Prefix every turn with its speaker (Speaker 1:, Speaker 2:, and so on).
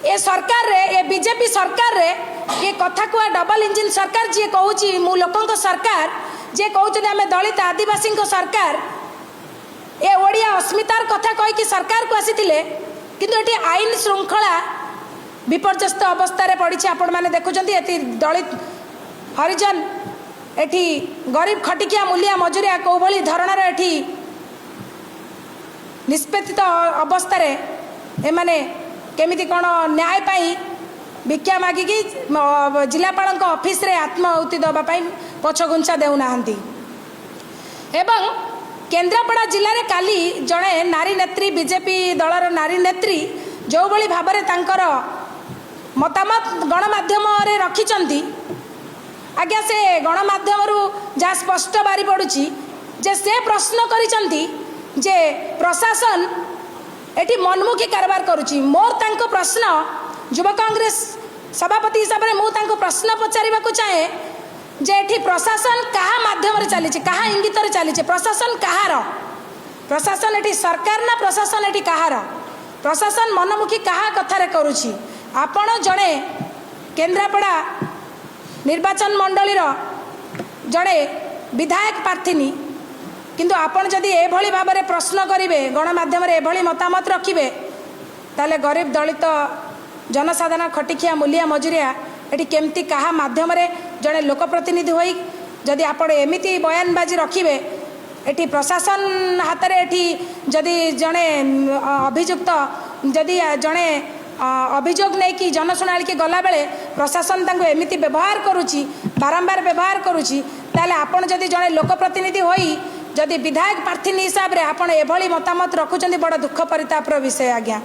Speaker 1: ए सरकार रे ए बीजेपी सरकार रे ये कथा कुआ डबल इंजिन सरकार जी कहूँ मु लोकों सरकार जे कहते आम दलित आदिवासी सरकार ए ओडिया अस्मितार कथा कहीकि सरकार को आसी किंतु ये आईन श्रृंखला विपर्यस्त अवस्था पड़ी आपण मैंने देखुं दलित हरिजन एठी गरीब खटिकिया मूलिया मजुरिया कौ भली धरणर एठी निष्पेषित अवस्था एमाने केमिति कौन न्याय पाई भिक्षा मागिकी जिलापाल ऑफिस रे आत्माहुति दवाई पछघुंचा देउना एवं केन्द्रापड़ा जिले में काली जड़े नारी नेत्री बीजेपी दलर नारी नेत्री जो भली भाव में तांकर मतामत गणमाध्यम रे रखिचंती आज्ञा से गणमाध्यम जहाँ स्पष्ट बारी पड़ुची जे से प्रश्न करिचंती जे प्रशासन एटी मनमुखी कारबार करुची मोर तांको प्रश्न युव कांग्रेस सभापति हिसाब से मुझे प्रश्न पचार चाहे जे एठी प्रशासन कहा माध्यम रे चली कहा इंगित रे चली प्रशासन कहार प्रशासन एठी सरकार ना प्रशासन एठी कहार प्रशासन मनमुखी कहा कथार करुची आपण जड़े केन्द्रापड़ा निर्वाचन मंडली जड़े विधायक प्रार्थी किंतु आपण जदि एभली भाव में प्रश्न करेंगे गणमाध्यम एभली मतामत रखिए ताले गरीब दलित जनसाधारण खटिकिया मूलिया मजुरिया एटी केमती कहा माध्यम जड़े लोकप्रतिनिधि होई जदि आपण एमिति बयानबाजी रखिए एटी प्रशासन हाथ में एटी जदि जड़े अभियुक्त जदि जड़े अभियोग नहीं कि जनशुणाली की गला बेले प्रशासन तांको एमिति व्यवहार करुची बारंबार व्यवहार करुची ताले आपण जदि जड़े लोकप्रतिनिधि होई जदि विधायक प्रार्थी हिसाब से आपण एभली मतामत रखुचंदी बड़ दुख परितापर विषय आज्ञा।